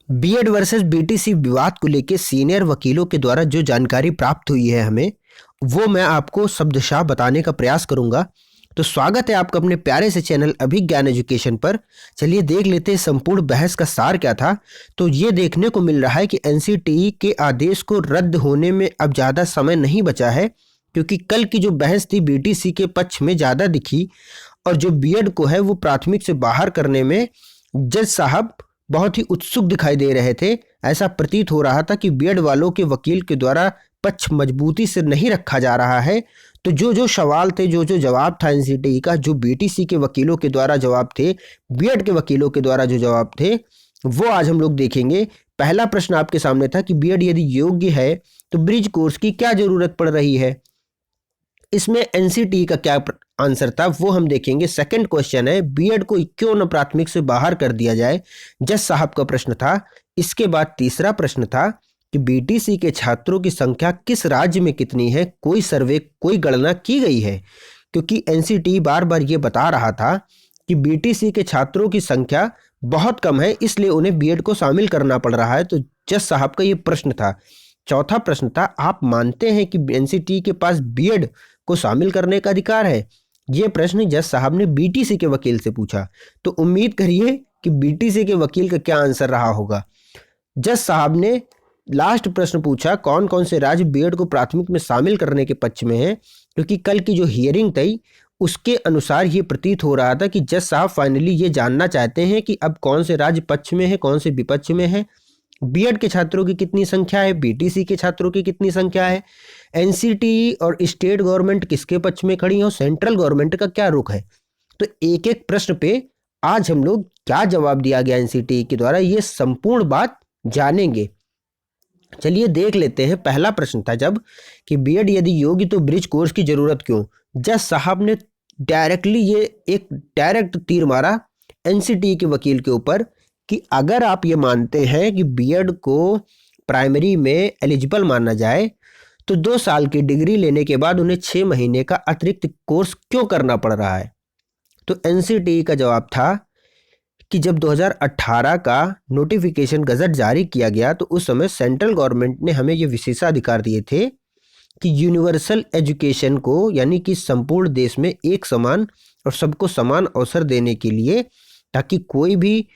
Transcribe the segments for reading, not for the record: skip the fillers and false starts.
BEd versus BTC विवाद को लेकर सीनियर वकीलों के द्वारा जो जानकारी प्राप्त हुई है हमें, वो मैं आपको शब्दशः बताने का प्रयास करूंगा। तो स्वागत है आपका अपने प्यारे से चैनल अभिज्ञान एजुकेशन पर। चलिए देख लेते हैं संपूर्ण बहस का सार क्या था। तो ये देखने को मिल रहा है कि एनसीटीई के आदेश को रद्द होने में अब ज़्यादा समय नहीं बचा है, क्योंकि कल की जो बहस थी बीटीसी के पक्ष में ज़्यादा दिखी और जो बीएड को है वो प्राथमिक से बाहर करने में जज साहब बहुत ही उत्सुक दिखाई दे रहे थे। ऐसा प्रतीत हो रहा था कि बीएड वालों के वकील के द्वारा पक्ष मजबूती से नहीं रखा जा रहा है। तो जो जो सवाल थे, जो जो जवाब था एनसीटीई का, जो बीटीसी के वकीलों के द्वारा जवाब थे, बीएड के वकीलों के द्वारा जो जवाब थे, वो आज हम लोग देखेंगे। पहला प्रश्न आपके सामने था कि बीएड यदि योग्य है तो ब्रिज कोर्स की क्या जरूरत पड़ रही है। इसमें एनसीटीई का क्या आंसर था वो हम देखेंगे। सेकंड क्वेश्चन है बीएड को क्यों न प्राथमिक से बाहर कर दिया जाए, जज साहब का प्रश्न था। इसके बाद तीसरा प्रश्न था कि बीटीसी के छात्रों की संख्या किस राज्य में कितनी है, कोई सर्वे कोई गणना की गई है। क्योंकि एनसीटीई बार बार ये बता रहा था कि बीटीसी के छात्रों की संख्या बहुत कम है, इसलिए उन्हें बीएड को शामिल करना पड़ रहा है। तो जज साहब का ये प्रश्न था। चौथा प्रश्न था आप मानते हैं कि एनसीटीई के पास बीएड को शामिल करने का अधिकार है। ये प्रश्न जज साहब ने बीटीसी के वकील से पूछा। तो उम्मीद करिए कि बीटीसी के वकील का क्या आंसर रहा होगा। जज साहब ने लास्ट प्रश्न पूछा कौन कौन से राज्य बीएड को प्राथमिक में शामिल करने के पक्ष में हैं, क्योंकि कल की जो हियरिंग थी उसके अनुसार ये प्रतीत हो रहा था कि जज साहब फाइनली ये जानना चाहते हैं कि अब कौन से राज्य पक्ष में है, कौन से विपक्ष में है। बीएड के छात्रों की कितनी संख्या है, बीटीसी के छात्रों की कितनी संख्या है, एनसीटीई और स्टेट गवर्नमेंट किसके पक्ष में खड़ी है और सेंट्रल गवर्नमेंट का क्या रुख है। तो एक एक प्रश्न पे आज हम लोग क्या जवाब दिया गया एनसीटीई के द्वारा, ये संपूर्ण बात जानेंगे। चलिए देख लेते हैं। पहला प्रश्न था जब कि बीएड यदि योग्य तो ब्रिज कोर्स की जरूरत क्यों। जज साहब ने डायरेक्टली ये एक डायरेक्ट तीर मारा एनसीटीई के वकील के ऊपर कि अगर आप ये मानते हैं कि बीएड को प्राइमरी में एलिजिबल माना जाए तो 2 साल की डिग्री लेने के बाद उन्हें 6 महीने का अतिरिक्त कोर्स क्यों करना पड़ रहा है। तो एनसीटीई का जवाब था कि जब 2018 का नोटिफिकेशन गजट जारी किया गया तो उस समय सेंट्रल गवर्नमेंट ने हमें ये विशेषाधिकार दिए थे कि यूनिवर्सल एजुकेशन को, यानी कि संपूर्ण देश में एक समान और सबको समान अवसर देने के लिए, ताकि कोई भी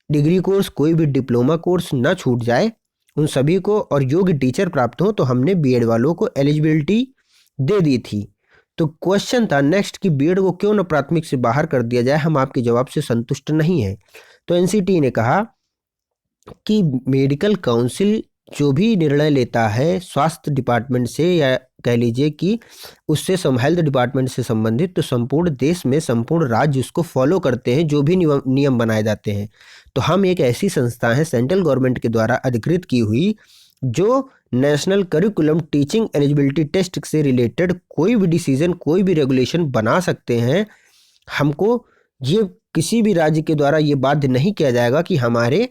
डिग्री कोर्स, कोई भी डिप्लोमा कोर्स ना छूट जाए, उन सभी को और योग्य टीचर प्राप्त हो, तो हमने बीएड वालों को एलिजिबिलिटी दे दी थी। तो क्वेश्चन था नेक्स्ट कि बीएड को क्यों न प्राथमिक से बाहर कर दिया जाए, हम आपके जवाब से संतुष्ट नहीं हैं। तो एनसीटीई ने कहा कि मेडिकल काउंसिल जो भी निर्णय लेता है स्वास्थ्य डिपार्टमेंट से, या कह लीजिए कि उससे हेल्थ डिपार्टमेंट से संबंधित, तो संपूर्ण देश में संपूर्ण राज्य उसको फॉलो करते हैं जो भी नियम बनाए जाते हैं। तो हम एक ऐसी संस्था है सेंट्रल गवर्नमेंट के द्वारा अधिकृत की हुई जो national curriculum teaching eligibility test से रिलेटेड कोई भी डिसीजन, कोई भी रेगुलेशन बना सकते हैं। हमको ये किसी भी राज्य के द्वारा ये बाध्य नहीं किया जाएगा कि हमारे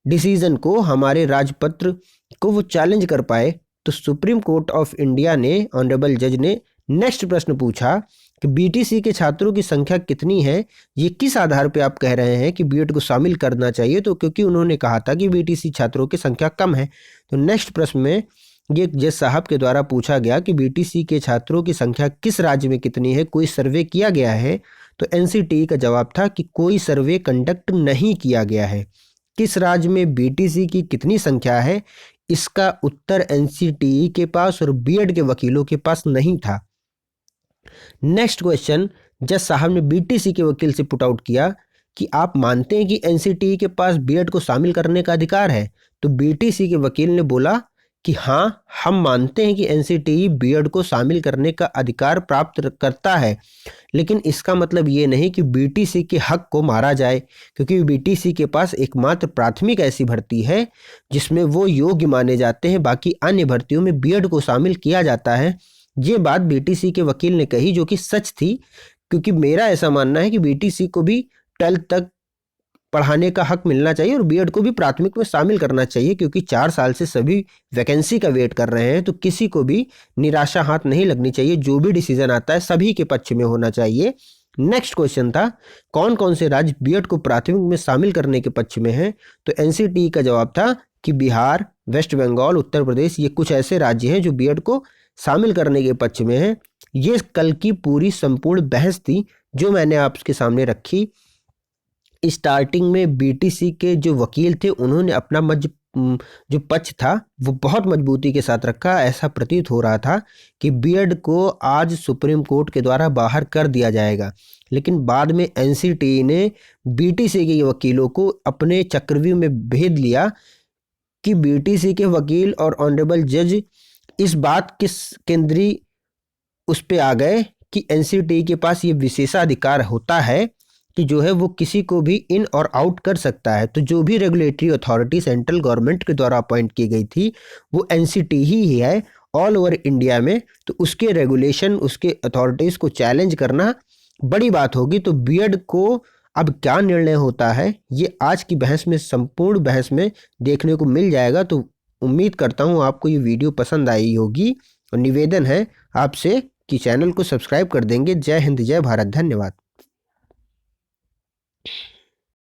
डिसीजन को, हमारे राजपत्र को वो चैलेंज कर पाए। तो सुप्रीम कोर्ट ऑफ इंडिया ने, ऑनरेबल जज ने नेक्स्ट प्रश्न पूछा कि बीटीसी के छात्रों की संख्या कितनी है, ये किस आधार पे आप कह रहे हैं कि बीएड को शामिल करना चाहिए। तो क्योंकि उन्होंने कहा था कि बीटीसी छात्रों की संख्या कम है। तो नेक्स्ट प्रश्न में ये जज साहब के द्वारा पूछा गया कि बीटीसी के छात्रों की संख्या किस राज्य में कितनी है, कोई सर्वे किया गया है। तो एनसीटीई का जवाब था कि कोई सर्वे कंडक्ट नहीं किया गया है। किस राज्य में बीटीसी की कितनी संख्या है, इसका उत्तर एनसीटीई के पास और बीएड के वकीलों के पास नहीं था। नेक्स्ट क्वेश्चन जज साहब ने बीटीसी के वकील से पुट आउट किया कि आप मानते हैं कि एनसीटीई के पास बीएड को शामिल करने का अधिकार है। तो बीटीसी के वकील ने बोला कि हाँ, हम मानते हैं कि एनसीटीई बीएड को शामिल करने का अधिकार प्राप्त करता है, लेकिन इसका मतलब ये नहीं कि बीटीसी के हक को मारा जाए, क्योंकि बीटीसी के पास एकमात्र प्राथमिक ऐसी भर्ती है जिसमें वो योग्य माने जाते हैं। बाकी अन्य भर्तियों में बीएड को शामिल किया जाता है। ये बात बीटीसी के वकील ने कही, जो कि सच थी, क्योंकि मेरा ऐसा मानना है कि बीटीसी को भी 12th तक पढ़ाने का हक मिलना चाहिए और बीएड को भी प्राथमिक में शामिल करना चाहिए, क्योंकि 4 साल से सभी वैकेंसी का वेट कर रहे हैं। तो किसी को भी निराशा हाथ नहीं लगनी चाहिए। जो भी डिसीजन आता है सभी के पक्ष में होना चाहिए। नेक्स्ट क्वेश्चन था कौन कौन से राज्य बीएड को प्राथमिक में शामिल करने के पक्ष में हैं? तो एनसीटी का जवाब था कि बिहार, वेस्ट बंगाल, उत्तर प्रदेश, ये कुछ ऐसे राज्य हैं जो बीएड को शामिल करने के पक्ष में हैं। ये कल की पूरी संपूर्ण बहस थी जो मैंने आपके सामने रखी। स्टार्टिंग में बीटीसी के जो वकील थे उन्होंने अपना जो पक्ष था वो बहुत मजबूती के साथ रखा। ऐसा प्रतीत हो रहा था कि बीएड को आज सुप्रीम कोर्ट के द्वारा बाहर कर दिया जाएगा, लेकिन बाद में एनसीटी ने बीटीसी के वकीलों को अपने चक्रव्यूह में भेद लिया कि बीटीसी के वकील और ऑनरेबल जज इस बात के केंद्रीय उस पे आ गए कि एनसीटी के पास ये विशेषाधिकार होता है कि जो है वो किसी को भी इन और आउट कर सकता है। तो जो भी रेगुलेटरी अथॉरिटी सेंट्रल गवर्नमेंट के द्वारा अपॉइंट की गई थी वो एनसीटी ही है ऑल ओवर इंडिया में, तो उसके रेगुलेशन, उसके अथॉरिटीज़ को चैलेंज करना बड़ी बात होगी। तो बीएड को अब क्या निर्णय होता है ये आज की बहस में, संपूर्ण बहस में देखने को मिल जाएगा। तो उम्मीद करता हूँ आपको ये वीडियो पसंद आई होगी और निवेदन है आपसे कि चैनल को सब्सक्राइब कर देंगे। जय हिंद, जय भारत, धन्यवाद।